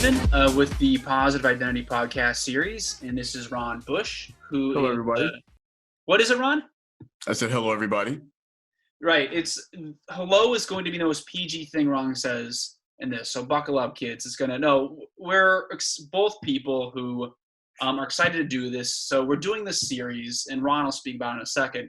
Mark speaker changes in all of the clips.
Speaker 1: Stephen with the Positive Identity Podcast series, and this is Ron Bush.
Speaker 2: Hello, everybody.
Speaker 1: What is it, Ron?
Speaker 2: I said hello, everybody.
Speaker 1: Right. It's hello is going to be the most PG thing Ron says in this, so buckle up, kids. It's gonna we're both people who are excited to do this. So we're doing this series, and Ron will speak about it in a second.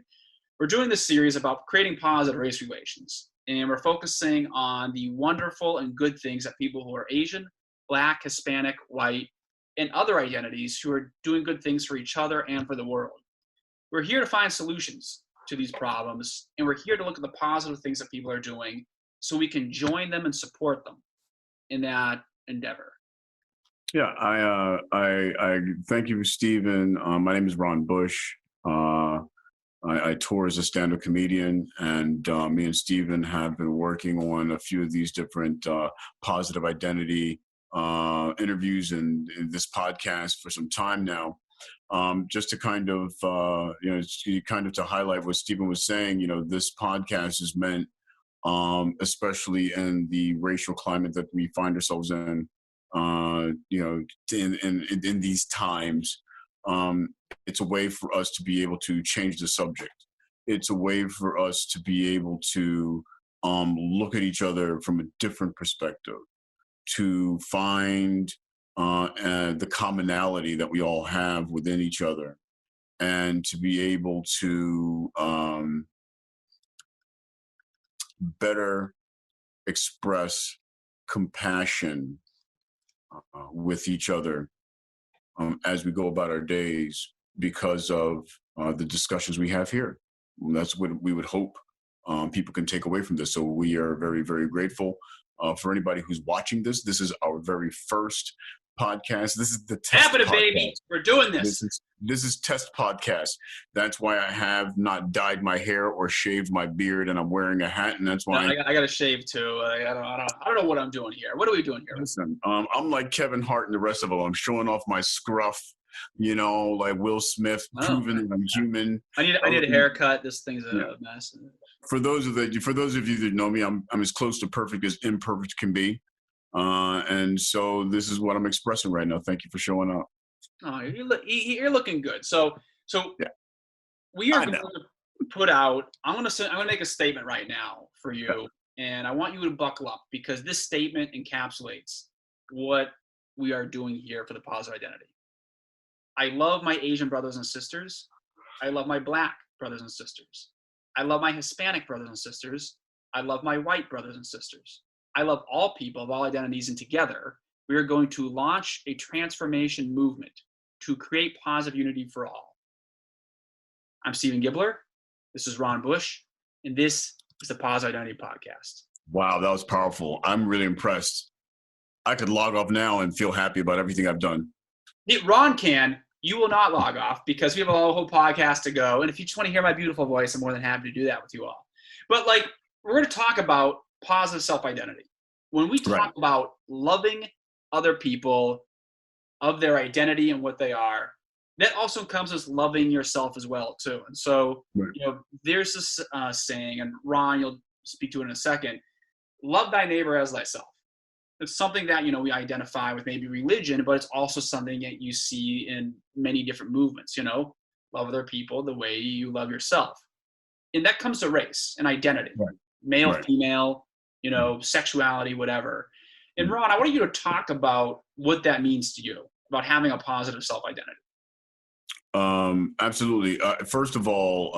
Speaker 1: We're doing this series about creating positive race relations, and we're focusing on the wonderful and good things that people who are Asian, Black, Hispanic, white, and other identities who are doing good things for each other and for the world. We're here to find solutions to these problems, and we're here to look at the positive things that people are doing so we can join them and support them in that endeavor.
Speaker 2: Yeah, I thank you, Stephen. My name is Ron Bush. I tour as a stand-up comedian, and me and Stephen have been working on a few of these different positive identity interviews and this podcast for some time now. Just to kind of, to highlight what Stephen was saying, this podcast is meant, especially in the racial climate that we find ourselves in, in these times. It's a way for us to be able to change the subject. It's a way for us to be able to look at each other from a different perspective, to find the commonality that we all have within each other, and to be able to better express compassion with each other as we go about our days because of the discussions we have here. That's what we would hope people can take away from this. So we are very, very grateful for anybody who's watching this. This is our very first podcast. This is the test
Speaker 1: Happen,
Speaker 2: podcast.
Speaker 1: baby. We're doing this.
Speaker 2: This is test podcast. That's why I have not dyed my hair or shaved my beard, and I'm wearing a hat, and that's why
Speaker 1: I got to shave too. I don't know what I'm doing here. What are we doing here?
Speaker 2: Listen, I'm like Kevin Hart and the rest of them. I'm showing off my scruff, like Will Smith, proving that I'm human.
Speaker 1: I need a haircut. This thing's a mess.
Speaker 2: For those of you that know me, I'm as close to perfect as imperfect can be. And so this is what I'm expressing right now. Thank you for showing up.
Speaker 1: Oh, you're looking good. So
Speaker 2: yeah.
Speaker 1: We are going to put out. I'm going to make a statement right now for you, and I want you to buckle up because this statement encapsulates what we are doing here for the positive identity. I love my Asian brothers and sisters. I love my Black brothers and sisters. I love my Hispanic brothers and sisters. I love my white brothers and sisters. I love all people of all identities, and together we are going to launch a transformation movement to create positive unity for all. I'm Stephen Gibbler. This is Ron Bush, and this is the Positive Identity Podcast.
Speaker 2: Wow, that was powerful. I'm really impressed. I could log off now and feel happy about everything I've done.
Speaker 1: Ron can. You will not log off because we have a whole podcast to go. And if you just want to hear my beautiful voice, I'm more than happy to do that with you all. But we're going to talk about positive self-identity. When we talk about loving other people of their identity and what they are, that also comes as loving yourself as well too. And so, there's this saying, and Ron, you'll speak to it in a second, love thy neighbor as thyself. It's something that, we identify with maybe religion, but it's also something that you see in many different movements, love other people the way you love yourself. And that comes to race and identity, male, female, sexuality, whatever. And Ron, I want you to talk about what that means to you, about having a positive self-identity.
Speaker 2: Absolutely. First of all,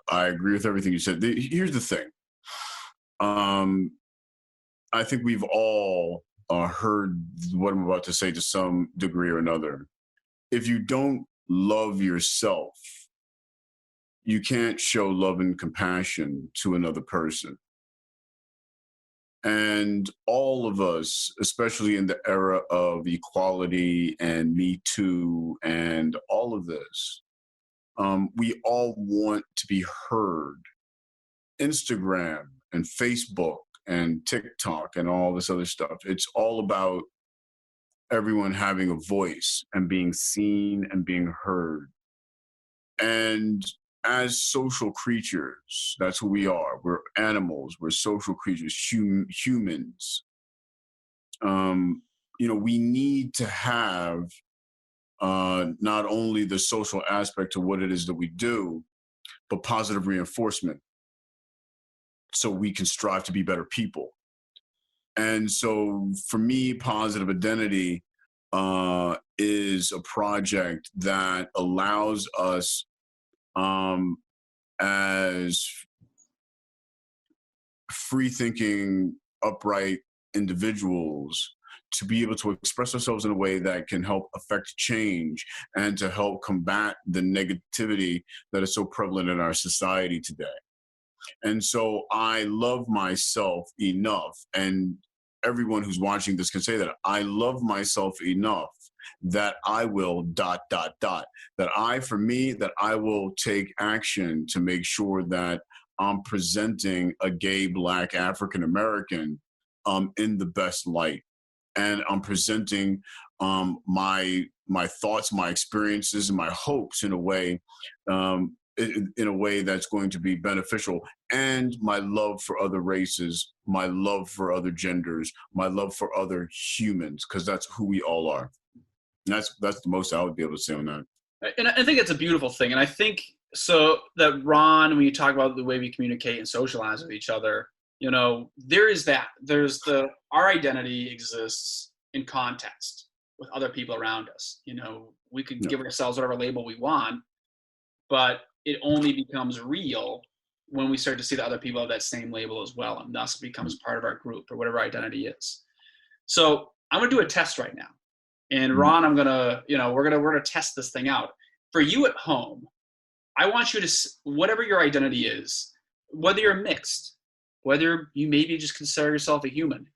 Speaker 2: I agree with everything you said. Here's the thing. I think we've all heard what I'm about to say to some degree or another. If you don't love yourself, you can't show love and compassion to another person. And all of us, especially in the era of equality and Me Too and all of this, we all want to be heard. Instagram and Facebook and TikTok and all this other stuff. It's all about everyone having a voice and being seen and being heard. And as social creatures, that's who we are. We're animals. We're social creatures, humans. we need to have not only the social aspect to what it is that we do, but positive reinforcement so we can strive to be better people. And so for me, positive identity is a project that allows us as free thinking, upright individuals to be able to express ourselves in a way that can help affect change and to help combat the negativity that is so prevalent in our society today. And so I love myself enough, and everyone who's watching this can say that I love myself enough that I will ... that I will take action to make sure that I'm presenting a gay Black African American in the best light, and I'm presenting my thoughts, my experiences, and my hopes in a way that's going to be beneficial, and my love for other races, my love for other genders, my love for other humans, because that's who we all are. And that's the most I would be able to say on that.
Speaker 1: And I think it's a beautiful thing. And I think so that Ron, when you talk about the way we communicate and socialize with each other, there is that. There's our identity exists in context with other people around us. We can give ourselves whatever label we want, but it only becomes real when we start to see that other people have that same label as well, and thus it becomes part of our group or whatever identity is. So I'm going to do a test right now. And Ron, I'm gonna, we're gonna test this thing out. For you at home, I want you to, whatever your identity is, whether you're mixed, whether you maybe just consider yourself a human,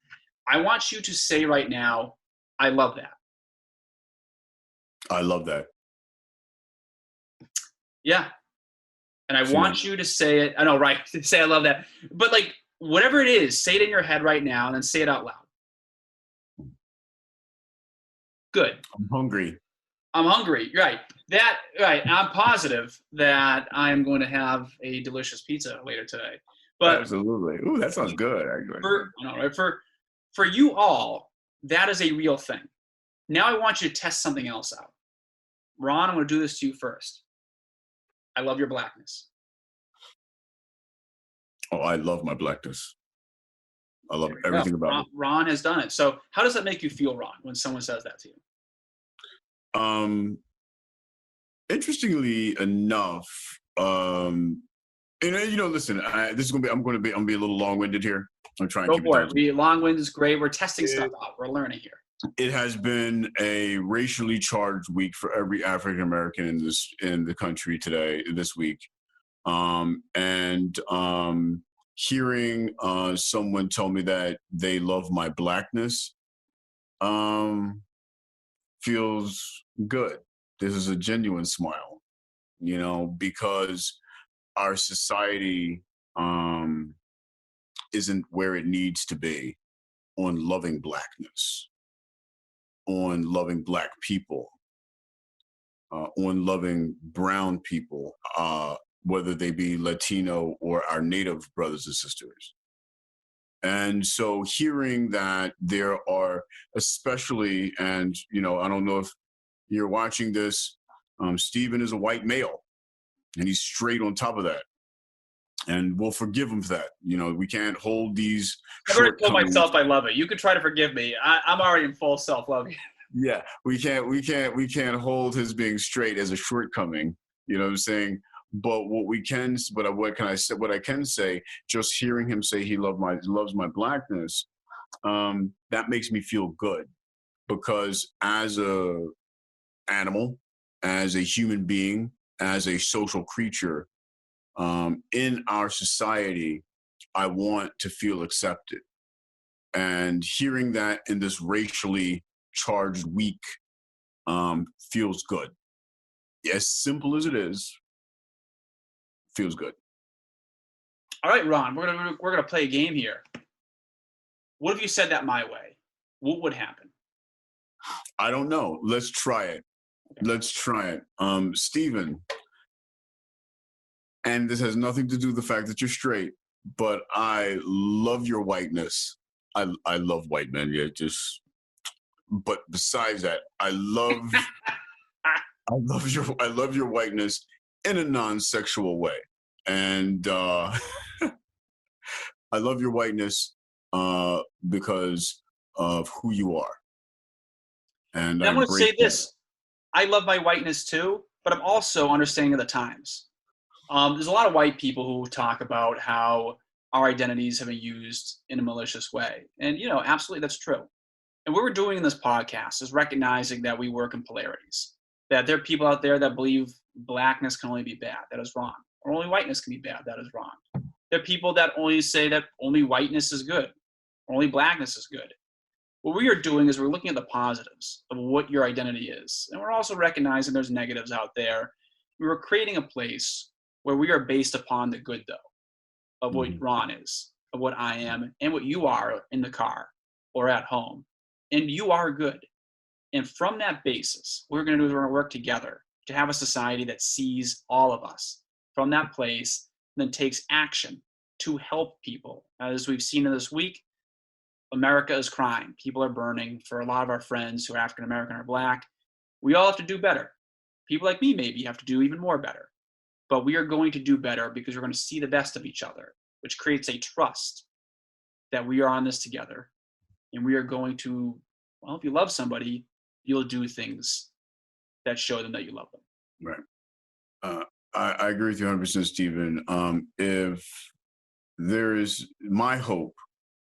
Speaker 1: I want you to say right now, I love that.
Speaker 2: I love that.
Speaker 1: Yeah. And I want you to say it. I know, right? Say I love that. But like, whatever it is, say it in your head right now and then say it out loud. Good.
Speaker 2: I'm hungry.
Speaker 1: I'm hungry. Right. Right. I'm positive that I'm going to have a delicious pizza later today. But
Speaker 2: absolutely. Ooh, that sounds good.
Speaker 1: For you all, that is a real thing. Now I want you to test something else out. Ron, I'm going to do this to you first. I love your Blackness.
Speaker 2: Oh, I love my Blackness. I love everything about it.
Speaker 1: Ron has done it. So how does that make you feel, Ron, when someone says that to you?
Speaker 2: Interestingly enough, listen, this is I'm gonna be a little long-winded here. I'm trying to keep it.
Speaker 1: Long-winded is great. We're testing stuff out. We're learning here.
Speaker 2: It has been a racially charged week for every African American in the country this week. Hearing someone tell me that they love my Blackness feels good. This is a genuine smile, because our society isn't where it needs to be on loving Blackness, on loving Black people, on loving brown people, whether they be Latino or our Native brothers and sisters. And so hearing that there are, especially, and, I don't know if you're watching this, Stephen is a white male, and he's straight on top of that. And we'll forgive him for that. We can't hold these.
Speaker 1: I've already told myself I love it. You could try to forgive me. I'm already in full self-love.
Speaker 2: Yeah, we can't hold his being straight as a shortcoming. You know what I'm saying? But what I can say, just hearing him say he loves my Blackness, that makes me feel good, because as a animal, as a human being, as a social creature, in our society, I want to feel accepted. And hearing that in this racially charged week feels good. As simple as it is, feels good.
Speaker 1: All right, Ron, we're gonna play a game here. What if you said that my way? What would happen?
Speaker 2: I don't know. Let's try it. Okay. Let's try it. Stephen, and this has nothing to do with the fact that you're straight, but I love your whiteness. I love white men. Yeah, just But besides that, I love your whiteness in a non-sexual way, and I love your whiteness because of who you are, and
Speaker 1: And
Speaker 2: I
Speaker 1: I'm going to
Speaker 2: embrace
Speaker 1: say
Speaker 2: that.
Speaker 1: this. I love my whiteness too, but I'm also understanding of the times. There's a lot of white people who talk about how our identities have been used in a malicious way. And, absolutely that's true. And what we're doing in this podcast is recognizing that we work in polarities, that there are people out there that believe blackness can only be bad. That is wrong. Or only whiteness can be bad. That is wrong. There are people that only say that only whiteness is good, or only blackness is good. What we are doing is we're looking at the positives of what your identity is. And we're also recognizing there's negatives out there. We're creating a place where we are based upon the good, though, of what Ron is, of what I am, and what you are in the car or at home. And you are good. And from that basis, what we're going to do is we're going to work together to have a society that sees all of us from that place and then takes action to help people. As we've seen in this week, America is crying. People are burning. For a lot of our friends who are African American or Black, we all have to do better. People like me maybe have to do even more better. But we are going to do better because we're going to see the best of each other, which creates a trust that we are on this together. And we are going to, well, if you love somebody, you'll do things that show them that you love them.
Speaker 2: Right. I agree with you 100%, Stephen. If there is my hope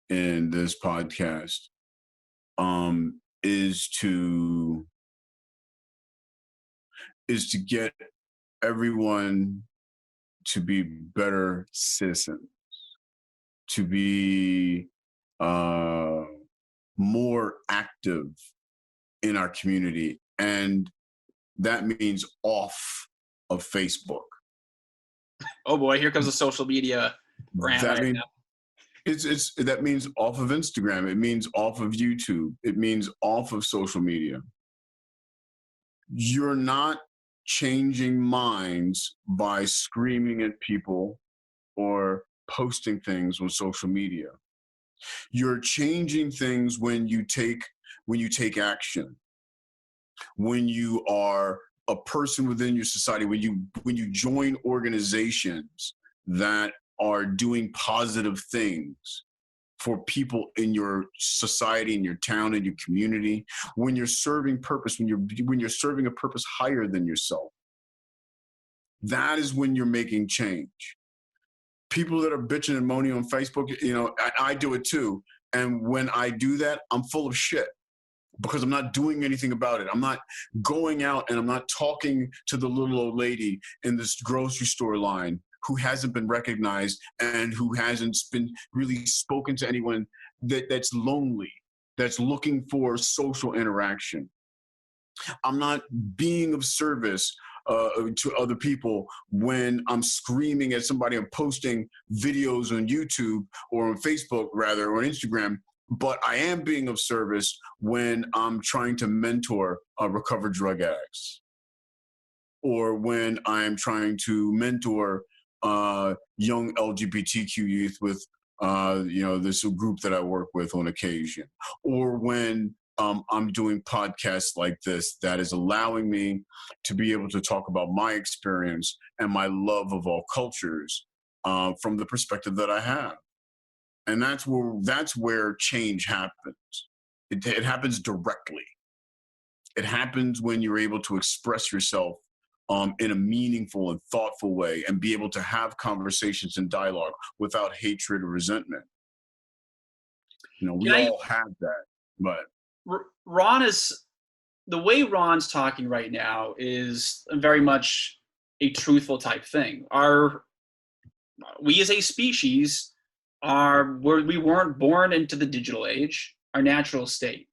Speaker 2: in this podcast, is to get everyone to be better citizens, to be more active in our community, and that means off of Facebook.
Speaker 1: Oh boy, here comes the social media rant right now.
Speaker 2: That means off of Instagram. It means off of YouTube. It means off of social media. You're not changing minds by screaming at people or posting things on social media. You're changing things when you take action. When you are a person within your society, when you join organizations that are doing positive things for people in your society, in your town, in your community, when you're serving purpose, when you're serving a purpose higher than yourself, that is when you're making change. People that are bitching and moaning on Facebook, I do it too. And when I do that, I'm full of shit because I'm not doing anything about it. I'm not going out and I'm not talking to the little old lady in this grocery store line who hasn't been recognized and who hasn't been really spoken to anyone that's lonely, that's looking for social interaction. I'm not being of service to other people when I'm screaming at somebody. I'm posting videos on YouTube or on Facebook, rather, or on Instagram. But I am being of service when I'm trying to mentor recovered drug addicts, or when I'm trying to mentor young LGBTQ youth with this group that I work with on occasion, or when I'm doing podcasts like this that is allowing me to be able to talk about my experience and my love of all cultures from the perspective that I have. And that's where change happens. It happens directly. It happens when you're able to express yourself in a meaningful and thoughtful way and be able to have conversations and dialogue without hatred or resentment. We all have that, but
Speaker 1: Ron is, the way Ron's talking right now is very much a truthful type thing. We as a species we weren't born into the digital age. Our natural state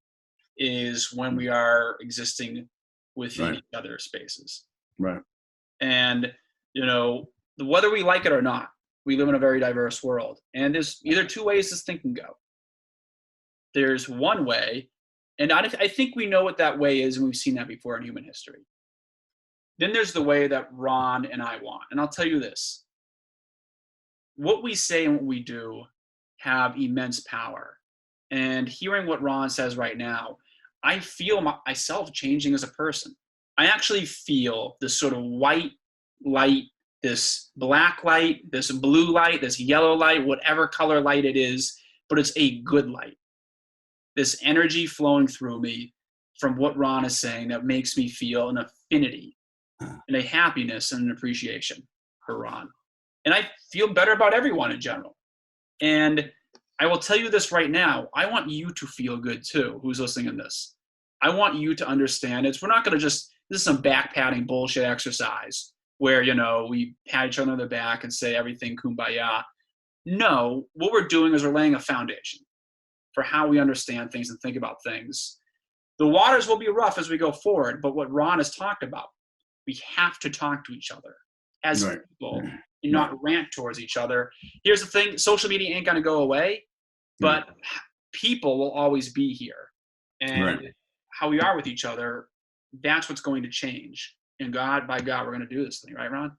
Speaker 1: is when we are existing within each other's spaces.
Speaker 2: Right.
Speaker 1: And, whether we like it or not, we live in a very diverse world. And there's either two ways this thing can go. There's one way, and I think we know what that way is, and we've seen that before in human history. Then there's the way that Ron and I want. And I'll tell you this. What we say and what we do have immense power. And hearing what Ron says right now, I feel myself changing as a person. I actually feel this sort of white light, this black light, this blue light, this yellow light, whatever color light it is, but it's a good light. This energy flowing through me from what Ron is saying that makes me feel an affinity and a happiness and an appreciation for Ron. And I feel better about everyone in general. And I will tell you this right now. I want you to feel good too, who's listening to this. I want you to understand we're not going to this is some back patting bullshit exercise where, we pat each other on the back and say everything kumbaya. No, what we're doing is we're laying a foundation for how we understand things and think about things. The waters will be rough as we go forward, but what Ron has talked about, we have to talk to each other as people and not rant towards each other. Here's the thing, social media ain't going to go away, but people will always be here. And how we are with each other, that's what's going to change. And by God, we're going to do this thing. Right, Ron?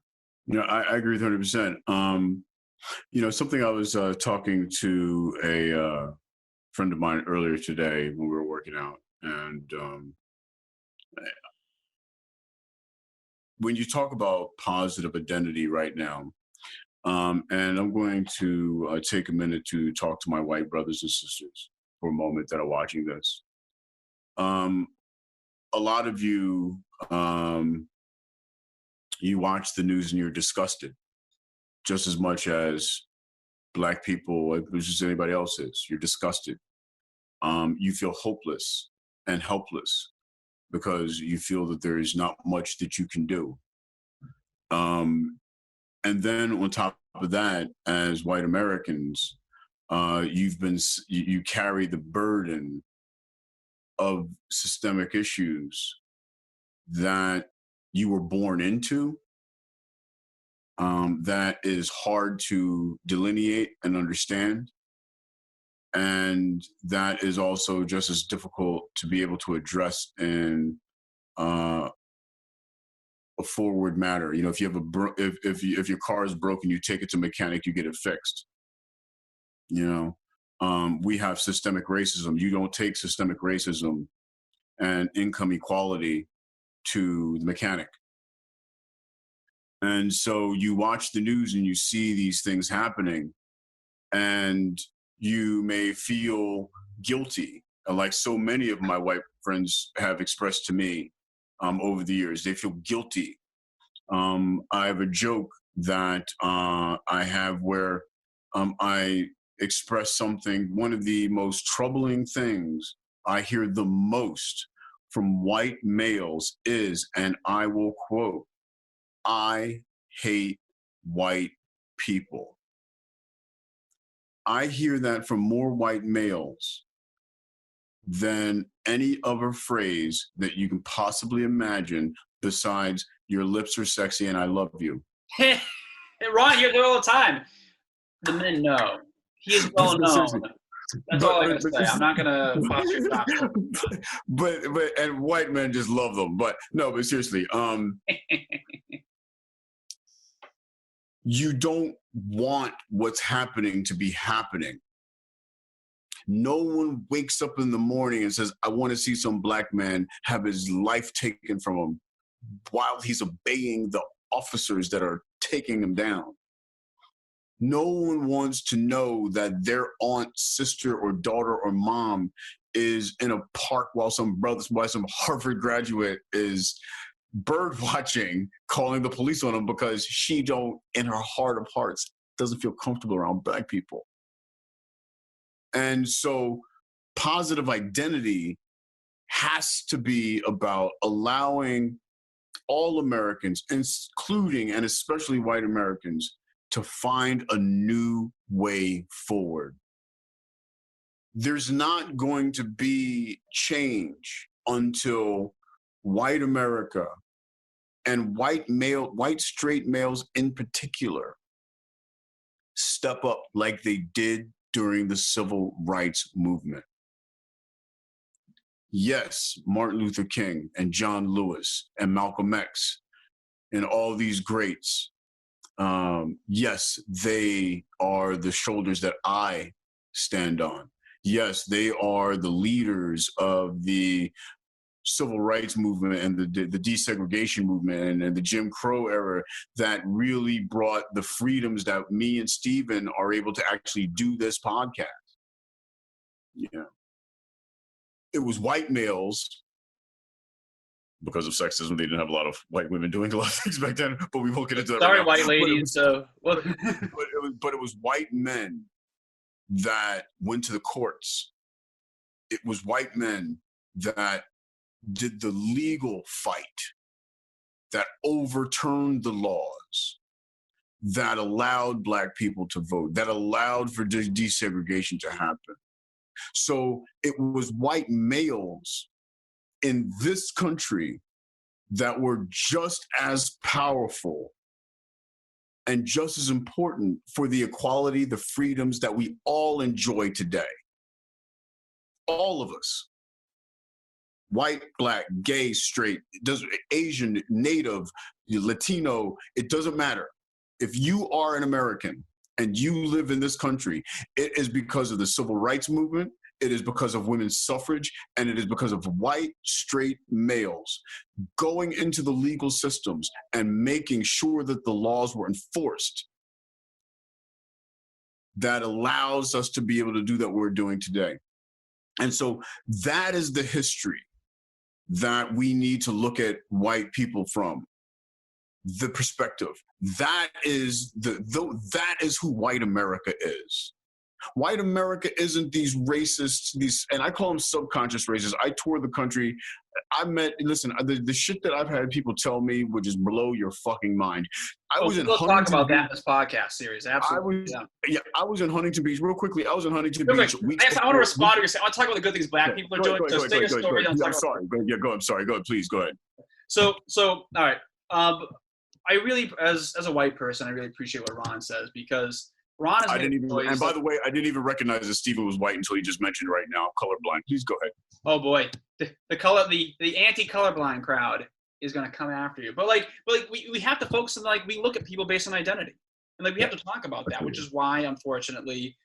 Speaker 2: Yeah, I agree with 100%. Something I was talking to a friend of mine earlier today when we were working out. And when you talk about positive identity right now, and I'm going to take a minute to talk to my white brothers and sisters for a moment that are watching this. A lot of you, you watch the news and you're disgusted just as much as Black people, as just anybody else is. You're disgusted. You feel hopeless and helpless because you feel that there is not much that you can do. And then on top of that, as white Americans, you carry the burden of systemic issues that you were born into, that is hard to delineate and understand. And that is also just as difficult to be able to address in a forward matter. If you have if your car is broken, you take it to a mechanic, you get it fixed. We have systemic racism. You don't take systemic racism and income equality to the mechanic. And so you watch the news and you see these things happening, and you may feel guilty, like so many of my white friends have expressed to me over the years. They feel guilty. I have a joke that I have where I express something. One of the most troubling things I hear the most from white males is, and I will quote, "I hate white people." I hear that from more white males than any other phrase that you can possibly imagine besides "your lips are sexy and I love you."
Speaker 1: Ron hears it all the time. The men know. He is well known. That's all I gotta say. I'm not gonna bust your chops.
Speaker 2: But and white men just love them. But seriously, you don't want what's happening to be happening. No one wakes up in the morning and says, "I want to see some Black man have his life taken from him while he's obeying the officers that are taking him down." No one wants to know that their aunt, sister, or daughter or mom is in a park while some Harvard graduate is bird watching, calling the police on them because she don't, in her heart of hearts, doesn't feel comfortable around Black people. And so positive identity has to be about allowing all Americans, including and especially white Americans, to find a new way forward. There's not going to be change until white America and white straight males in particular step up like they did during the civil rights movement. Yes, Martin Luther King and John Lewis and Malcolm X and all these greats, yes, they are the shoulders that I stand on. Yes, they are the leaders of the civil rights movement and the desegregation movement and the Jim Crow era that really brought the freedoms that me and Steven are able to actually do this podcast. Yeah. It was white males. Because of sexism, they didn't have a lot of white women doing a lot of things back then, but we won't get into that
Speaker 1: Sorry,
Speaker 2: right now.
Speaker 1: white ladies.
Speaker 2: But it was white men that went to the courts. It was white men that did the legal fight, that overturned the laws, that allowed Black people to vote, that allowed for desegregation to happen. So it was white males in this country that were just as powerful and just as important for the equality, the freedoms that we all enjoy today. All of us. White, Black, gay, straight, Asian, Native, Latino, it doesn't matter. If you are an American and you live in this country, it is because of the civil rights movement, it is because of women's suffrage, and it is because of white, straight males going into the legal systems and making sure that the laws were enforced that allows us to be able to do that we're doing today. And so that is the history that we need to look at white people from. The perspective. That is that is who white America is. White America isn't these racists, and I call them subconscious racists. I toured the country. Listen, the shit that I've had people tell me would just blow your fucking mind.
Speaker 1: We'll talk about that in this podcast series. Absolutely.
Speaker 2: I was in Huntington Beach. Real quickly, I was in Huntington Beach.
Speaker 1: I want to respond to your. I want to talk about the good things Black people are doing. So stay your story.
Speaker 2: I'm sorry. Go ahead. I'm sorry. Go ahead. Please go ahead.
Speaker 1: So all right. I really, as a white person, I really appreciate what Ron says, because Ron is.
Speaker 2: And by the way, I didn't even recognize that Steven was white until he just mentioned right now. Colorblind. Please go ahead.
Speaker 1: Oh boy, the anti-colorblind crowd is going to come after you. But we have to focus on, we look at people based on identity, and we have to talk about that, which is why, unfortunately,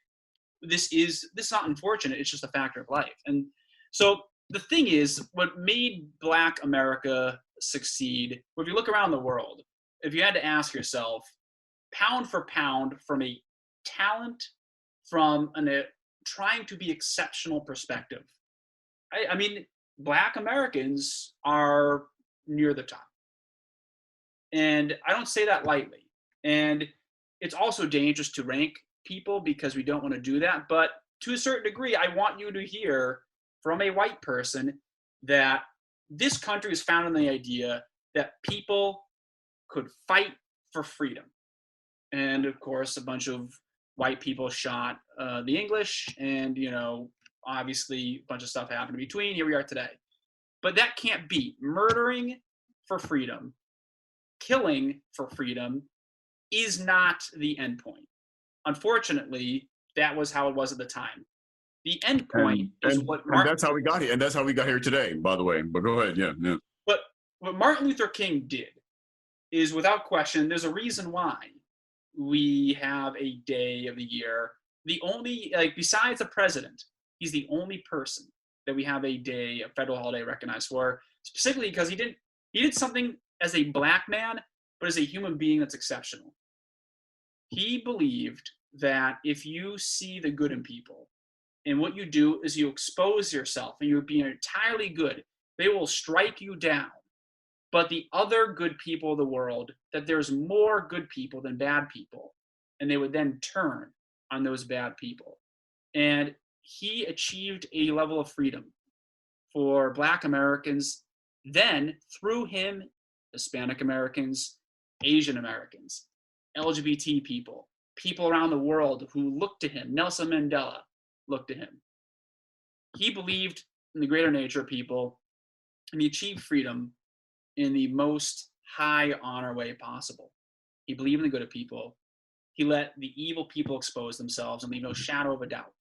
Speaker 1: this is not unfortunate. It's just a factor of life. And so the thing is, what made Black America succeed, if you look around the world, if you had to ask yourself, pound for pound, from a talent, from a trying to be exceptional perspective, I mean, Black Americans are near the top. And I don't say that lightly. And it's also dangerous to rank people because we don't want to do that. But to a certain degree, I want you to hear from a white person that this country is founded on the idea that people could fight for freedom. And of course, a bunch of white people shot the English, and, obviously a bunch of stuff happened in between. Here we are today. But that can't be. Murdering for freedom, killing for freedom is not the end point. Unfortunately, that was how it was at the time. The end point is what Martin.
Speaker 2: And that's how we got here. And that's how we got here today, by the way. But go ahead. Yeah.
Speaker 1: But what Martin Luther King did is, without question, there's a reason why we have a day of the year. The only, besides the president, he's the only person that we have a federal holiday recognized for, specifically because he did something as a Black man, but as a human being that's exceptional. He believed that if you see the good in people, and what you do is you expose yourself and you're being entirely good, they will strike you down. But the other good people of the world, that there's more good people than bad people, and they would then turn on those bad people. And he achieved a level of freedom for Black Americans. Then, through him, Hispanic Americans, Asian Americans, LGBT people, people around the world who looked to him, Nelson Mandela looked to him. He believed in the greater nature of people, and he achieved freedom in the most high honor way possible. He believed in the good of people. He let the evil people expose themselves and leave no shadow of a doubt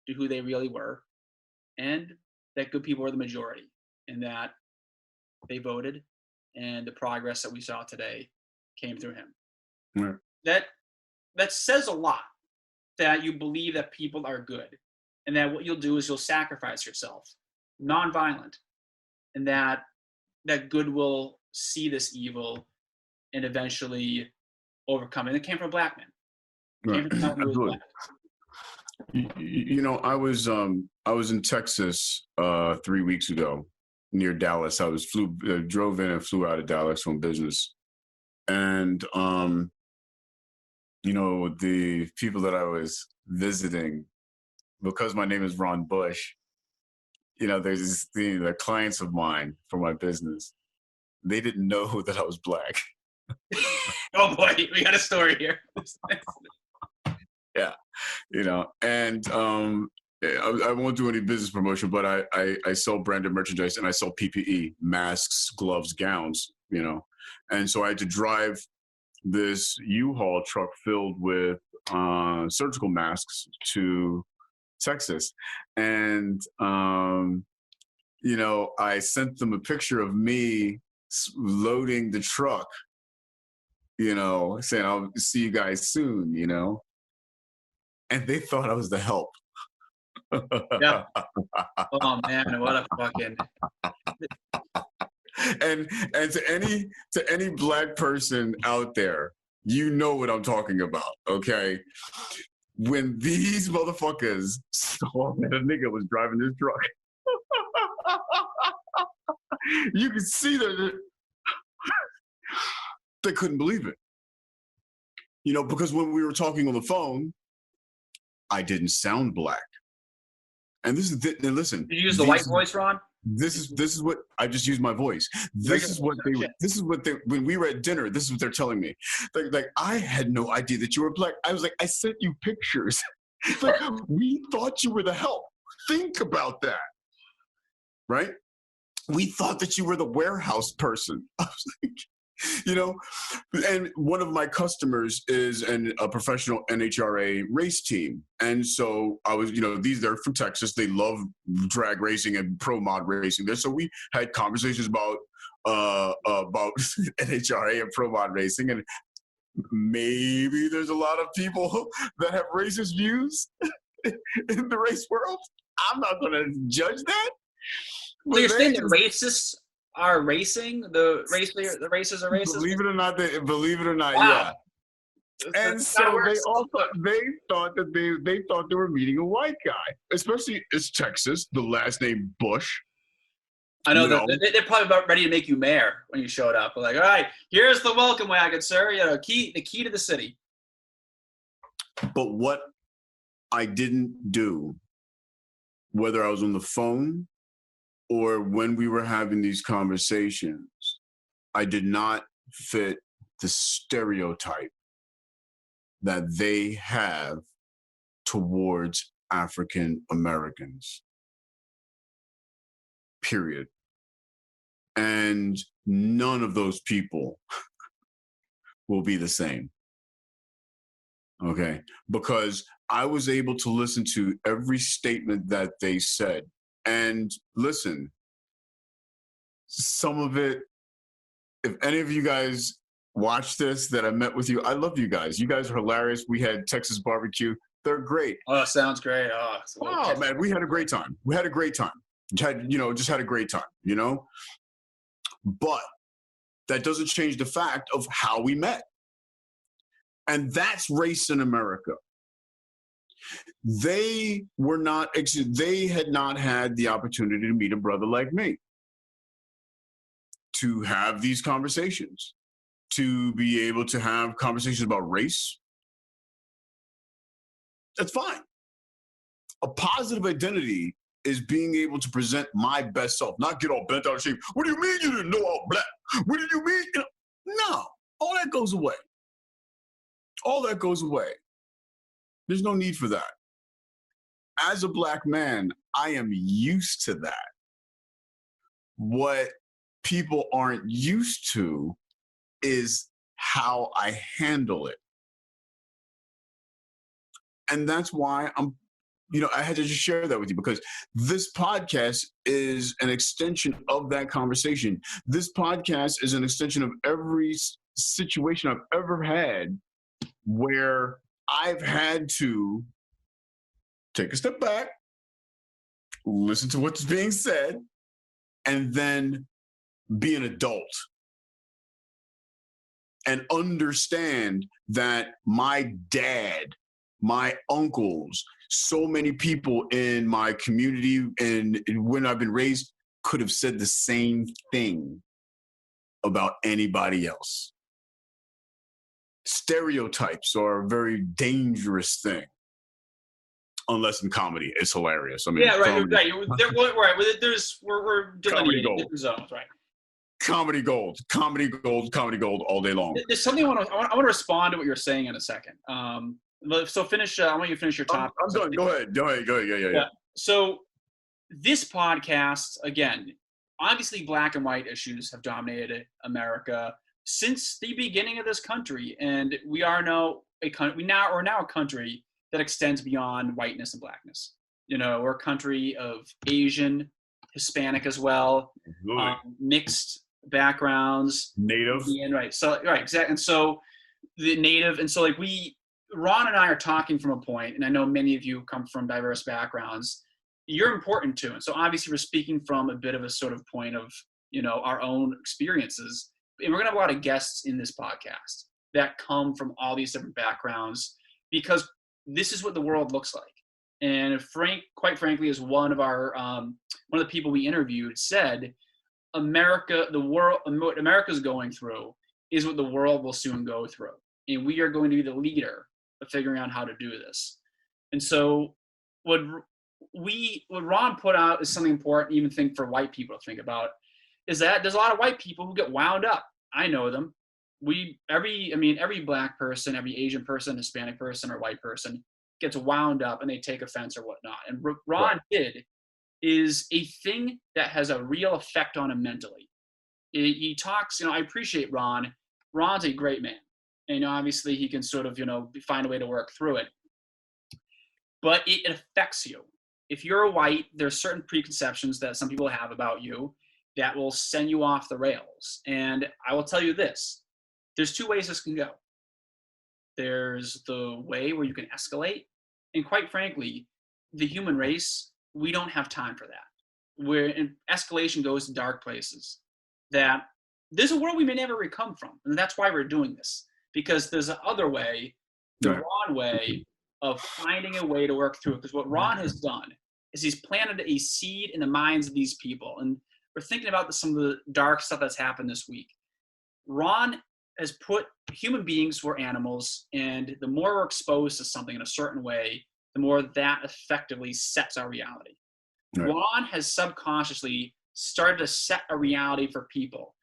Speaker 1: to who they really were, and that good people were the majority, and that they voted, and the progress that we saw today came through him.
Speaker 2: Right.
Speaker 1: That says a lot, that you believe that people are good. and that what you'll do is you'll sacrifice yourself, nonviolent, and that good will see this evil and eventually overcome it. And it came from a black man. It came
Speaker 2: Right.
Speaker 1: from someone who was black.
Speaker 2: You know, I was in Texas 3 weeks ago, near Dallas. I drove in and flew out of Dallas on business, and you know, the people that I was visiting, because my name is Ron Bush. You know, there's the clients of mine for my business. They didn't know that I was black.
Speaker 1: Oh boy, we got a story here.
Speaker 2: Yeah, you know, and I won't do any business promotion, but I sell branded merchandise and I sell PPE, masks, gloves, gowns, you know, and so I had to drive this U-Haul truck filled with surgical masks to Texas, and you know, I sent them a picture of me loading the truck, you know, saying I'll see you guys soon, you know. And they thought I was the help.
Speaker 1: Yeah. Oh man, what a fucking.
Speaker 2: And to any black person out there, you know what I'm talking about, okay? When these motherfuckers saw that a nigga was driving this truck, you could see that they couldn't believe it. You know, because when we were talking on the phone, I didn't sound black. And this is and listen.
Speaker 1: Did you use the white voice, Ron?
Speaker 2: This is what I just used my voice. This is what they when we were at dinner, this is what they're telling me. Like I had no idea that you were black. I was like, I sent you pictures. Like, we thought you were the help. Think about that. Right? We thought that you were the warehouse person. I was like, you know, and one of my customers is a professional NHRA race team. And so I was, you know, they're from Texas. They love drag racing and pro mod racing there. So we had conversations about NHRA and pro mod racing. And maybe there's a lot of people that have racist views in the race world. I'm not going to judge that.
Speaker 1: So you're saying the racists are racing? The races are racist?
Speaker 2: Believe it or not,
Speaker 1: wow.
Speaker 2: Yeah. And so they thought they were meeting a white guy, especially it's Texas, the last name Bush.
Speaker 1: I know, they're probably about ready to make you mayor when you showed up. They're like, all right, here's the welcome wagon, sir. You know, the key to the city.
Speaker 2: But what I didn't do, whether I was on the phone or when we were having these conversations, I did not fit the stereotype that they have towards African Americans. Period. And none of those people will be the same. Okay? Because I was able to listen to every statement that they said. And listen, some of it, if any of you guys watch this that I met with you, I love you guys. You guys are hilarious. We had Texas barbecue. They're great.
Speaker 1: Oh, sounds great.
Speaker 2: Oh man, we had a great time. Just had a great time, you know? But that doesn't change the fact of how we met. And that's race in America. They had not had the opportunity to meet a brother like me, to have these conversations, to be able to have conversations about race. That's fine. A positive identity is being able to present my best self, not get all bent out of shape. What do you mean you didn't know I was black? What do you mean? No, all that goes away. All that goes away. There's no need for that. As a black man, I am used to that. What people aren't used to is how I handle it. And that's why I had to just share that with you, because this podcast is an extension of that conversation. This podcast is an extension of every situation I've ever had where I've had to take a step back listen to what's being said, and then be an adult and understand that my dad, my uncles, so many people in my community and when I've been raised could have said the same thing about anybody else. Stereotypes are a very dangerous thing. Unless in comedy, it's hilarious. I mean,
Speaker 1: yeah, right,
Speaker 2: comedy,
Speaker 1: right. We're
Speaker 2: comedy
Speaker 1: delineating
Speaker 2: gold,
Speaker 1: different zones, right?
Speaker 2: comedy gold, comedy gold, comedy gold all day long.
Speaker 1: There's something I want to respond to what you're saying in a second. So finish. I want you to finish your topic.
Speaker 2: I'm done. Go ahead. Yeah.
Speaker 1: So this podcast, again, obviously black and white issues have dominated America since the beginning of this country, and we're now a country that extends beyond whiteness and blackness. We're a country of Asian, Hispanic as well, mixed backgrounds,
Speaker 2: Native,
Speaker 1: right? So right, exactly. And so the native, and so like Ron and I are talking from a point, and I know many of you come from diverse backgrounds. You're important too, and so obviously we're speaking from a bit of a sort of point of our own experiences, and we're gonna have a lot of guests in this podcast that come from all these different backgrounds because this is what the world looks like. And quite frankly, as one of the people we interviewed said, what America's going through is what the world will soon go through, and we are going to be the leader of figuring out how to do this. And so what Ron put out is something important, even think for white people to think about, is that there's a lot of white people who get wound up. I know them. Every black person, every Asian person, Hispanic person, or white person gets wound up and they take offense or whatnot. And what Ron did is a thing that has a real effect on him mentally. He talks, I appreciate Ron. Ron's a great man. And obviously he can sort of, find a way to work through it. But it affects you. If you're a white, there's certain preconceptions that some people have about you that will send you off the rails. And I will tell you this. There's two ways this can go. There's the way where you can escalate. And quite frankly, the human race, we don't have time for that. Where escalation goes to dark places. That there's a world we may never come from. And that's why we're doing this. Because there's a other way, the Ron way of finding a way to work through it. Because what Ron has done is he's planted a seed in the minds of these people. And we're thinking about some of the dark stuff that's happened this week. Ron has put human beings were animals, and the more we're exposed to something in a certain way, the more that effectively sets our reality. Right. Ron has subconsciously started to set a reality for people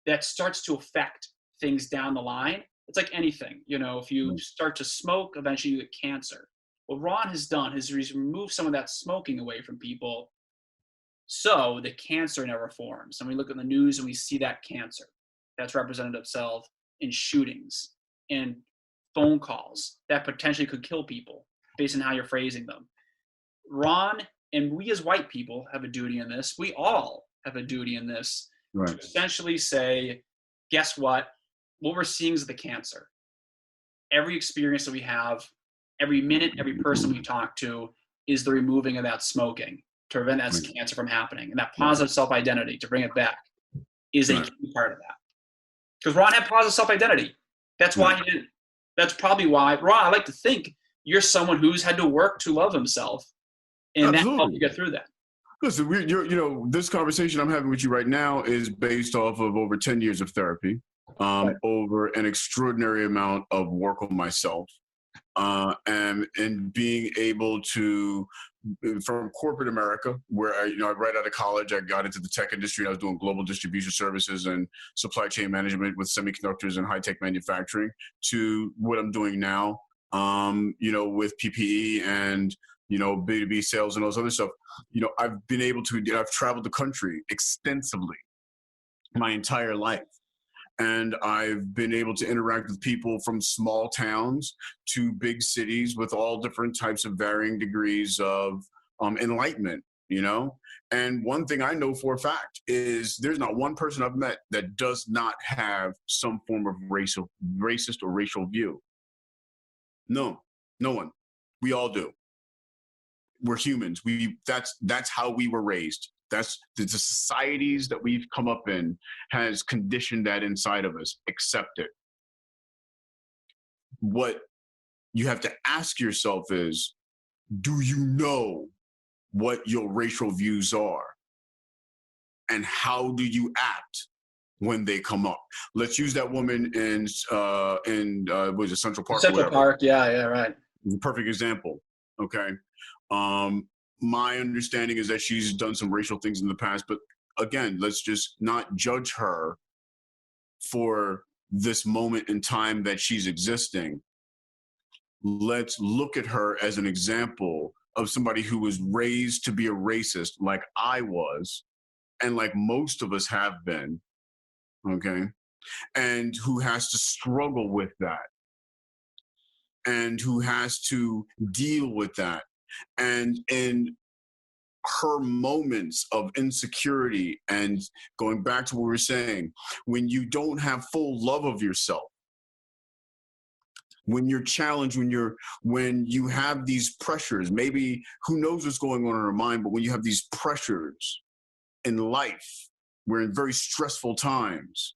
Speaker 1: that starts to affect things down the line. It's like anything, if you start to smoke, eventually you get cancer. What Ron has done is he's removed some of that smoking away from people so the cancer never forms. And we look at the news and we see that cancer that's represented itself in shootings and phone calls that potentially could kill people based on how you're phrasing them. Ron and we as white people have a duty in this. We all have a duty in this to essentially say, guess what? What we're seeing is the cancer. Every experience that we have, every minute, every person we talk to is the removing of that smoking to prevent that cancer from happening. And that positive self-identity, to bring it back, is a key part of that. Because Ron had positive self-identity. That's why he didn't. That's probably why. Ron, I like to think you're someone who's had to work to love himself, and that helped you get through that.
Speaker 2: Listen, this conversation I'm having with you right now is based off of over 10 years of therapy, over an extraordinary amount of work on myself, and being able to, from corporate America, where right out of college, I got into the tech industry. I was doing global distribution services and supply chain management with semiconductors and high tech manufacturing, to what I'm doing now, with PPE and B2B sales and all this other stuff. I've traveled the country extensively my entire life. And I've been able to interact with people from small towns to big cities with all different types of varying degrees of enlightenment, And one thing I know for a fact is there's not one person I've met that does not have some form of racist or racial view. No one. We all do. we're humans. That's how we were raised. That's the societies that we've come up in has conditioned that inside of us. Accept it. What you have to ask yourself is, do you know what your racial views are? And how do you act when they come up? Let's use that woman in was it Central Park?
Speaker 1: Central Park, yeah, right.
Speaker 2: It's a perfect example. Okay. My understanding is that she's done some racial things in the past, but again, let's just not judge her for this moment in time that she's existing. Let's look at her as an example of somebody who was raised to be a racist like I was, and like most of us have been, okay, and who has to struggle with that, and who has to deal with that. And in her moments of insecurity, and going back to what we were saying, when you don't have full love of yourself, when you're challenged, when you have these pressures, maybe who knows what's going on in her mind, but when you have these pressures in life, we're in very stressful times,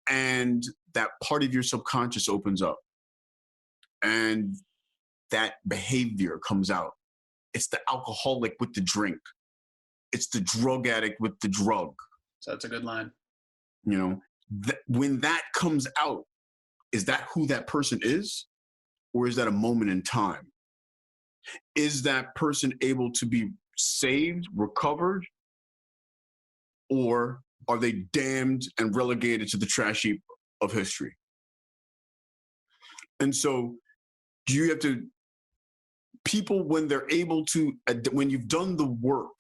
Speaker 2: and that part of your subconscious opens up and that behavior comes out. It's the alcoholic with the drink. It's the drug addict with the drug.
Speaker 1: So that's a good line.
Speaker 2: You know, when that comes out, is that who that person is? Or is that a moment in time? Is that person able to be saved, recovered? Or are they damned and relegated to the trash heap of history? And so you have to, people, when they're able to, when you've done the work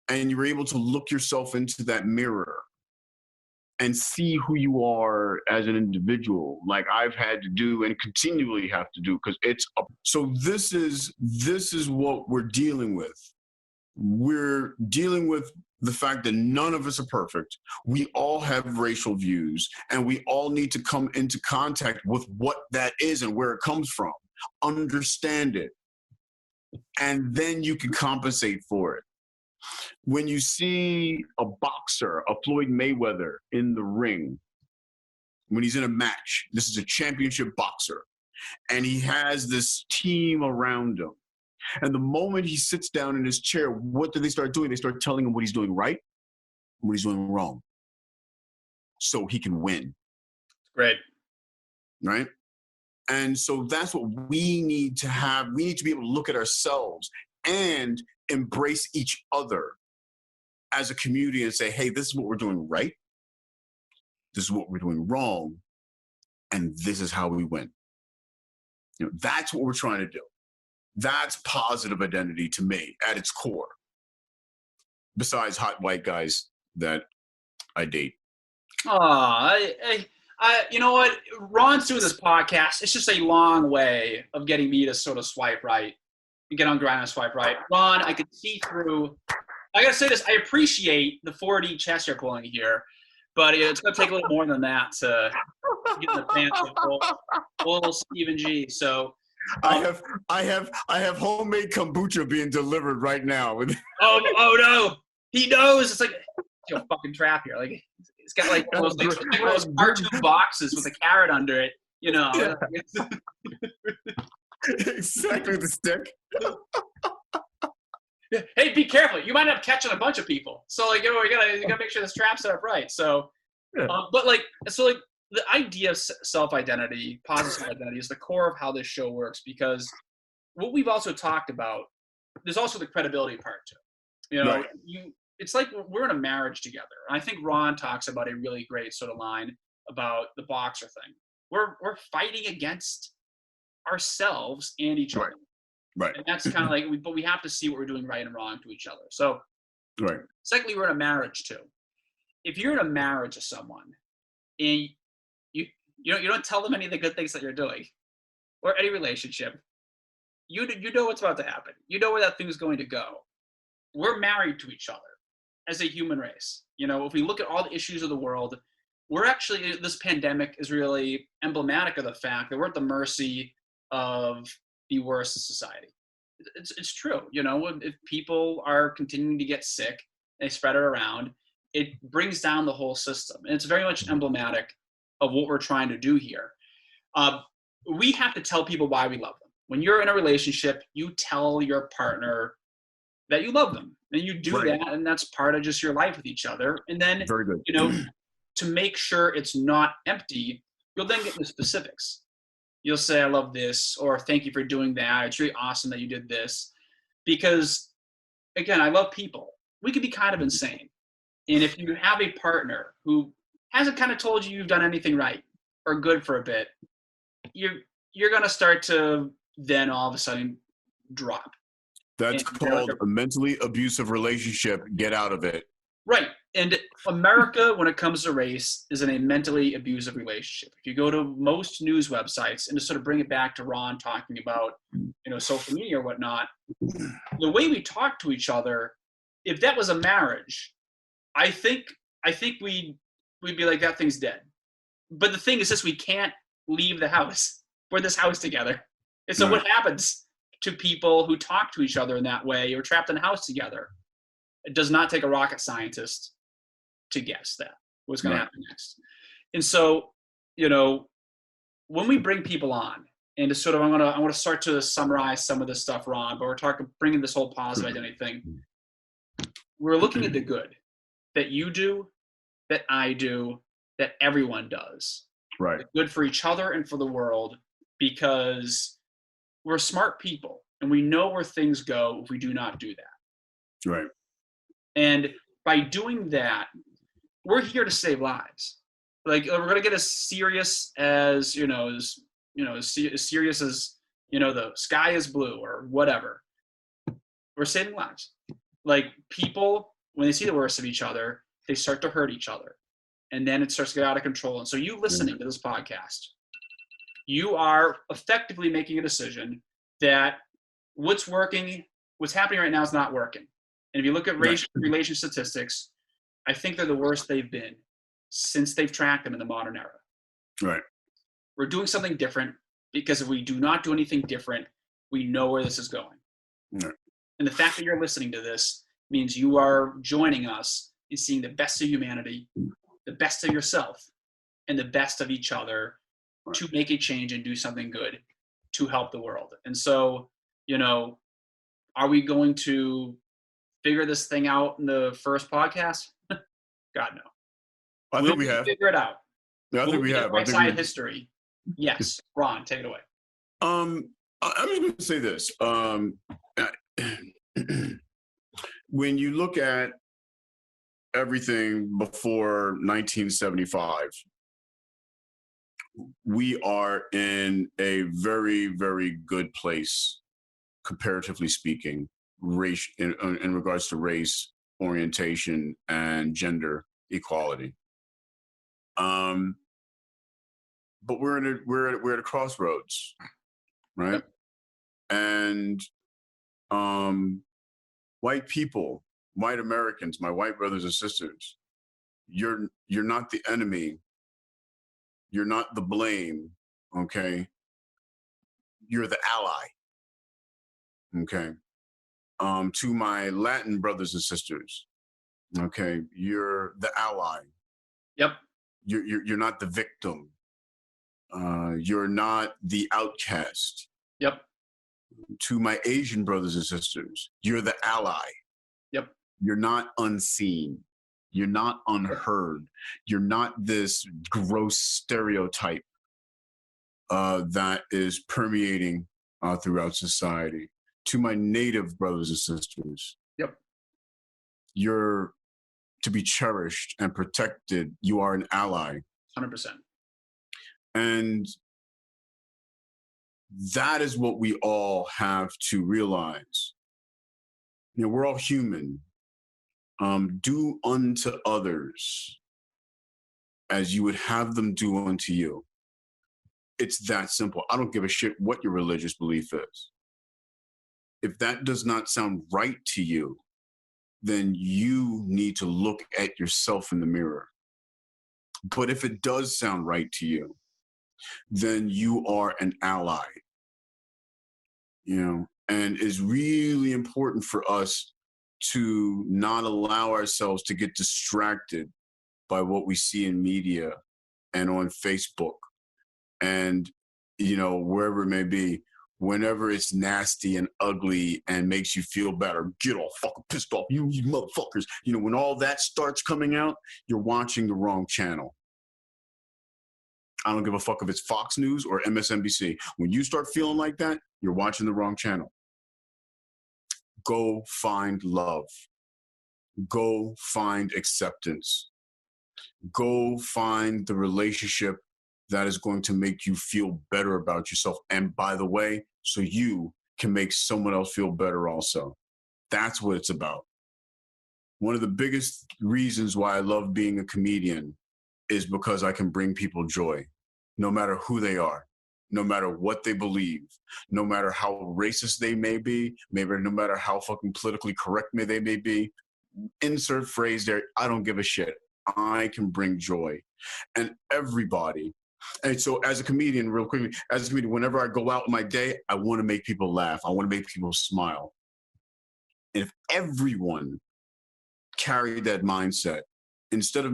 Speaker 2: and you're able to look yourself into that mirror and see who you are as an individual, like I've had to do and continually have to do, because it's up. So this is what we're dealing with. We're dealing with the fact that none of us are perfect. We all have racial views, and we all need to come into contact with what that is and where it comes from. Understand it, and then you can compensate for it. When you see a boxer, a Floyd Mayweather in the ring, when he's in a match, this is a championship boxer, and he has this team around him. And the moment he sits down in his chair, what do they start doing? They start telling him what he's doing right and what he's doing wrong, so he can win.
Speaker 1: Great.
Speaker 2: Right? And so that's what we need to have. We need to be able to look at ourselves and embrace each other as a community and say, hey, this is what we're doing right. This is what we're doing wrong. And this is how we win. You know, that's what we're trying to do. That's positive identity to me at its core. Besides hot white guys that I date.
Speaker 1: You know what? Ron's doing this podcast. It's just a long way of getting me to sort of swipe right and get on grind and swipe right. Ron, I could see through. I gotta say this. I appreciate the 4D chest you're pulling here, but it's gonna take a little more than that to get in the pants of full Stephen G. So.
Speaker 2: I have homemade kombucha being delivered right now.
Speaker 1: Oh no, he knows. It's like a fucking trap here. Like it's got like those cartoon boxes with a carrot under it. You know.
Speaker 2: Yeah. Exactly, the stick.
Speaker 1: Hey, be careful. You might end up catching a bunch of people. So like, you gotta make sure this trap's set up right. So,
Speaker 2: yeah.
Speaker 1: But the idea of self-identity, positive self-identity, is the core of how this show works, because what we've also talked about, there's also the credibility part too. You know,
Speaker 2: right.
Speaker 1: It's like we're in a marriage together. And I think Ron talks about a really great sort of line about the boxer thing. We're fighting against ourselves and each other.
Speaker 2: Right.
Speaker 1: And that's kind of like, but we have to see what we're doing right and wrong to each other. So,
Speaker 2: right.
Speaker 1: Secondly, we're in a marriage too. If you're in a marriage with someone and you don't tell them any of the good things that you're doing, or any relationship, you know what's about to happen. You know where that thing's going to go. We're married to each other as a human race. You know, if we look at all the issues of the world, this pandemic is really emblematic of the fact that we're at the mercy of the worst society. it's true. If people are continuing to get sick, they spread it around, it brings down the whole system. And it's very much emblematic of what we're trying to do here. We have to tell people why we love them. When you're in a relationship, you tell your partner that you love them, and you do
Speaker 2: Right.
Speaker 1: that, and that's part of just your life with each other. And then,
Speaker 2: Very good.
Speaker 1: To make sure it's not empty, you'll then get into specifics. You'll say, I love this, or thank you for doing that. It's really awesome that you did this. Because, again, I love people. We could be kind of insane. And if you have a partner who hasn't kind of told you you've done anything right or good for a bit, you're going to start to then all of a sudden drop.
Speaker 2: That's called a mentally abusive relationship. Get out of it.
Speaker 1: Right. And America, when it comes to race, is in a mentally abusive relationship. If you go to most news websites, and to sort of bring it back to Ron talking about, social media or whatnot, the way we talk to each other, if that was a marriage, I think we'd be like, that thing's dead. But the thing is this, we can't leave the house. We're in this house together. And so what happens to people who talk to each other in that way, or trapped in a house together? It does not take a rocket scientist to guess that what's going to happen next. And so, when we bring people on, and to sort of, I want to start to summarize some of this stuff, Ron, but we're bringing this whole positive identity thing. We're looking at the good that you do, that I do, that everyone does.
Speaker 2: Right.
Speaker 1: The good for each other and for the world, because we're smart people and we know where things go if we do not do that.
Speaker 2: Right.
Speaker 1: And by doing that, we're here to save lives. Like, we're going to get as serious as, as serious as, the sky is blue or whatever. We're saving lives. Like, people, when they see the worst of each other, they start to hurt each other. And then it starts to get out of control. And so you listening to this podcast, you are effectively making a decision that what's happening right now is not working. And if you look at relation statistics, I think they're the worst they've been since they've tracked them in the modern era.
Speaker 2: Right.
Speaker 1: We're doing something different, because if we do not do anything different, we know where this is going.
Speaker 2: Right.
Speaker 1: And the fact that you're listening to this means you are joining us in seeing the best of humanity, the best of yourself, and the best of each other to make a change and do something good to help the world. And so, are we going to figure this thing out in the first podcast? God, no.
Speaker 2: I think we have.
Speaker 1: Figure it out.
Speaker 2: I think we have.
Speaker 1: Right side of history. Yes. Ron, take it away.
Speaker 2: I'm just going to say this. When you look at everything before 1975, we are in a very, very good place, comparatively speaking, race in regards to race, orientation, and gender equality. But we're at a crossroads, right? And white people, white Americans, my white brothers and sisters, you're not the enemy. You're not the blame, okay? You're the ally, okay? To my Latin brothers and sisters, okay, you're the ally.
Speaker 1: Yep.
Speaker 2: You're not the victim. You're not the outcast.
Speaker 1: Yep.
Speaker 2: To my Asian brothers and sisters, you're the ally.
Speaker 1: Yep.
Speaker 2: You're not unseen. You're not unheard. You're not this gross stereotype that is permeating throughout society. To my Native brothers and sisters,
Speaker 1: yep,
Speaker 2: you're to be cherished and protected. You are an ally.
Speaker 1: 100%. And
Speaker 2: that is what we all have to realize. We're all human. Do unto others as you would have them do unto you. It's that simple. I don't give a shit what your religious belief is. If that does not sound right to you, then you need to look at yourself in the mirror. But if it does sound right to you, then you are an ally. And it's really important for us to not allow ourselves to get distracted by what we see in media and on Facebook and, wherever it may be. Whenever it's nasty and ugly and makes you feel better, get all fucking pissed off, you motherfuckers. When all that starts coming out, you're watching the wrong channel. I don't give a fuck if it's Fox News or MSNBC. When you start feeling like that, you're watching the wrong channel. Go find love. Go find acceptance. Go find the relationship that is going to make you feel better about yourself. And by the way, so you can make someone else feel better also. That's what it's about. One of the biggest reasons why I love being a comedian is because I can bring people joy, no matter who they are, no matter what they believe, no matter how racist they may be, maybe no matter how fucking politically correct they may be. Insert phrase there, I don't give a shit. I can bring joy. And everybody. And so as a comedian, real quickly, whenever I go out in my day, I want to make people laugh. I want to make people smile. And if everyone carried that mindset, instead of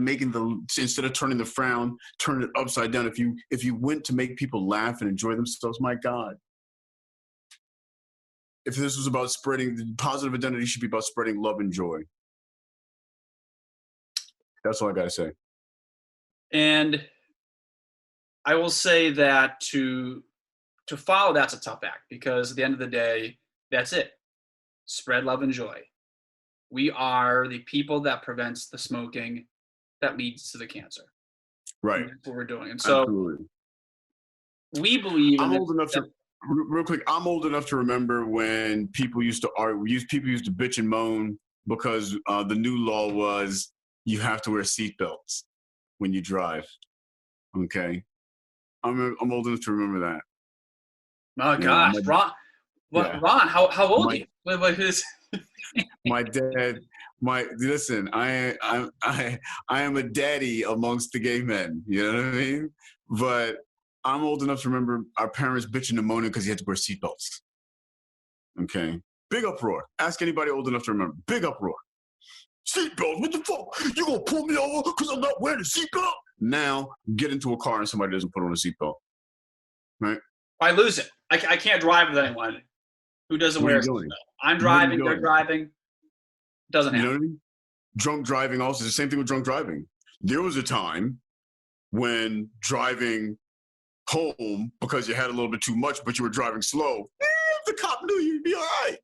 Speaker 2: turning the frown, turn it upside down. If you went to make people laugh and enjoy themselves, my God. If this was about spreading, positive identity should be about spreading love and joy. That's all I got to say.
Speaker 1: And I will say that to follow, that's a tough act, because at the end of the day, that's it. Spread love and joy. We are the people that prevents the smoking that leads to the cancer.
Speaker 2: Right.
Speaker 1: And that's what we're doing. And so
Speaker 2: absolutely.
Speaker 1: We believe
Speaker 2: I'm old enough to remember when people used to argue, people used to bitch and moan because the new law was you have to wear seatbelts when you drive. Okay. I'm old enough to remember that.
Speaker 1: Oh gosh, Ron, Ron, how old are you?
Speaker 2: My dad, listen, I am a daddy amongst the gay men. You know what I mean? But I'm old enough to remember our parents bitching and moaning because he had to wear seatbelts. Okay, big uproar. Ask anybody old enough to remember. Big uproar. Seatbelts? What the fuck? You gonna pull me over because I'm not wearing a seatbelt? Now get into a car and somebody doesn't put on a seatbelt. Right?
Speaker 1: I lose it. I can't drive with anyone who doesn't wear a seatbelt. I'm driving, they're driving. Doesn't happen.
Speaker 2: You know what I mean? Drunk driving also, the same thing with drunk driving. There was a time when driving home because you had a little bit too much, but you were driving slow, the cop knew you'd be all right.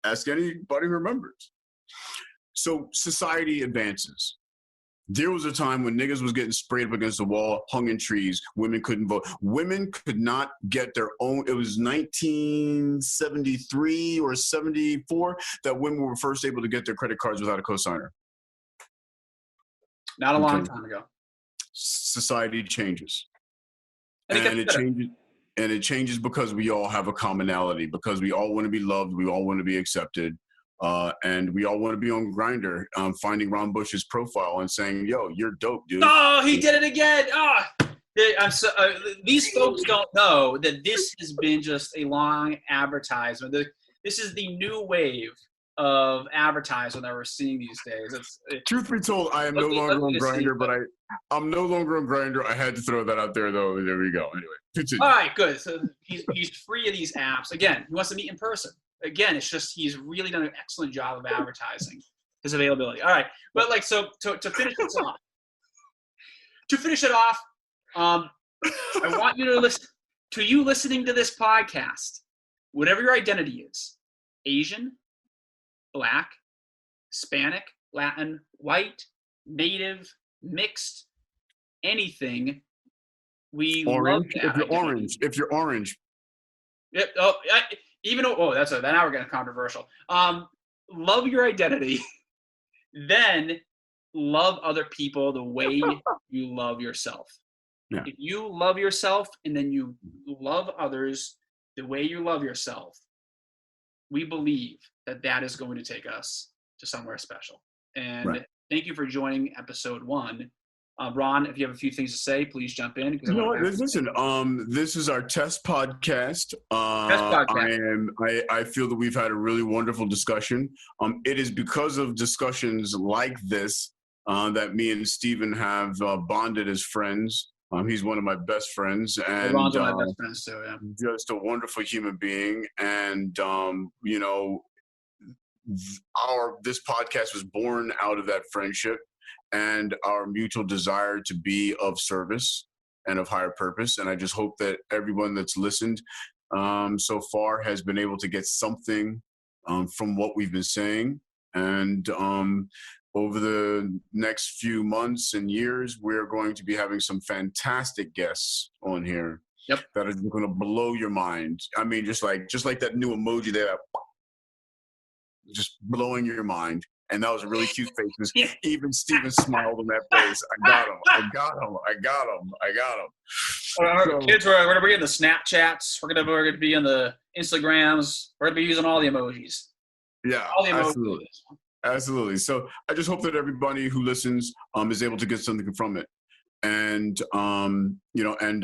Speaker 2: Ask anybody who remembers. So society advances. There was a time when niggas was getting sprayed up against the wall, hung in trees. Women couldn't vote. Women could not get their own. It was 1973 or 74 that women were first able to get their credit cards without a cosigner.
Speaker 1: Not a long time ago.
Speaker 2: Society changes. And it changes because we all have a commonality, because we all want to be loved. We all want to be accepted. And we all want to be on Grindr, finding Ron Bush's profile and saying, yo, you're dope, dude.
Speaker 1: Oh, he did it again. These folks don't know that this has been just a long advertisement. This is the new wave of advertising that we're seeing these days.
Speaker 2: Truth be told, I am no longer on Grindr, but I'm no longer on Grindr. I had to throw that out there, though. There we go. Anyway, continue.
Speaker 1: All right, good. So he's free of these apps. Again, he wants to meet in person. Again, it's just he's really done an excellent job of advertising his availability. All right, but to finish this off, I want you to listen to you listening to this podcast, whatever your identity is, Asian, Black, Hispanic, Latin, white, Native, mixed, anything. We love that.
Speaker 2: If you're orange.
Speaker 1: Yep. Now we're getting controversial. Love your identity, then love other people the way you love yourself. Yeah. If you love yourself and then you love others the way you love yourself, we believe that is going to take us to somewhere special. And Thank you for joining episode 1 Ron, if you have a few things to say, please jump in.
Speaker 2: You know what? Listen, this is our test podcast. I feel that we've had a really wonderful discussion. It is because of discussions like this that me and Stephen have bonded as friends. He's one of my best friends, and
Speaker 1: Ron's one of my best friends too. Yeah,
Speaker 2: just a wonderful human being. And you know, this podcast was born out of that friendship and our mutual desire to be of service and of higher purpose. And I just hope that everyone that's listened so far has been able to get something from what we've been saying. And over the next few months and years, we're going to be having some fantastic guests on here.
Speaker 1: Yep.
Speaker 2: That are going to blow your mind. I mean, just like that new emoji there, just blowing your mind. And that was a really cute face. Even Steven smiled on that face. I got him.
Speaker 1: Our kids, we're going to be in the Snapchats. We're going to be in the Instagrams. We're going to be using all the emojis.
Speaker 2: Yeah,
Speaker 1: all the emojis.
Speaker 2: Absolutely. So I just hope that everybody who listens is able to get something from it. And you know, and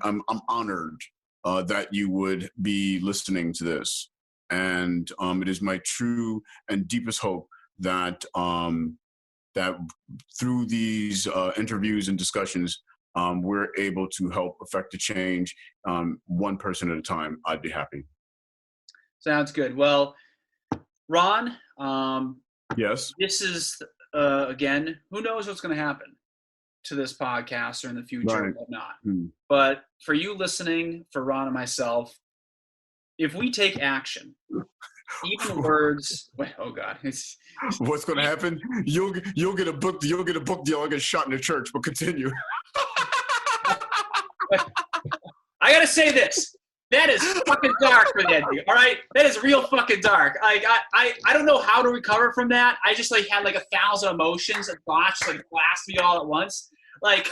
Speaker 2: I'm honored that you would be listening to this. And it is my true and deepest hope that that through these interviews and discussions, we're able to help affect a change one person at a time. I'd be happy.
Speaker 1: Sounds good. Well, Ron,
Speaker 2: yes,
Speaker 1: this is again, who knows what's going to happen to this podcast or in the future or whatnot. But for you listening, for Ron and myself, if we take action, even words. Wait, oh God!
Speaker 2: What's going to happen? You'll get a book. You'll get a book deal. I'll get shot in the church. But continue.
Speaker 1: I gotta say this. That is fucking dark for the ending. All right, that is real fucking dark. I don't know how to recover from that. I just had 1,000 emotions and thoughts blast me all at once. I'm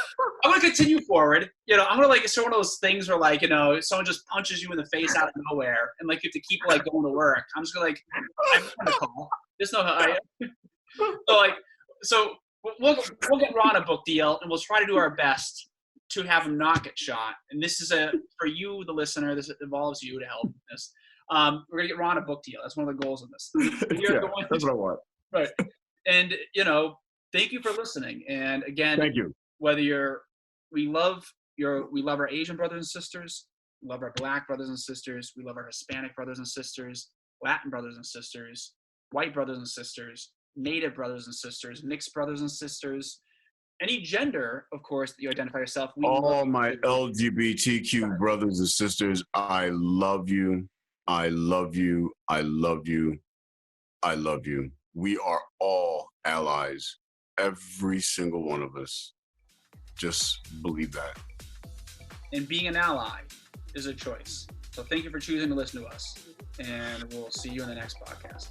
Speaker 1: gonna continue forward. I'm gonna it's one of those things where someone just punches you in the face out of nowhere, and you have to keep going to work. I'm just gonna I'm gonna call. There's no so we'll get Ron a book deal, and we'll try to do our best to have him not get shot. And this is for you, the listener. This involves you to help in this. We're gonna get Ron a book deal. That's one of the goals of this.
Speaker 2: That's what I want.
Speaker 1: Right. And thank you for listening. And again,
Speaker 2: thank you.
Speaker 1: Whether we love our Asian brothers and sisters, we love our Black brothers and sisters, we love our Hispanic brothers and sisters, Latin brothers and sisters, white brothers and sisters, Native brothers and sisters, mixed brothers and sisters, any gender, of course, that you identify yourself.
Speaker 2: All my LGBTQ brothers and sisters, I love you. I love you. I love you. I love you. We are all allies, every single one of us. Just believe that.
Speaker 1: And being an ally is a choice. So thank you for choosing to listen to us. And we'll see you in the next podcast.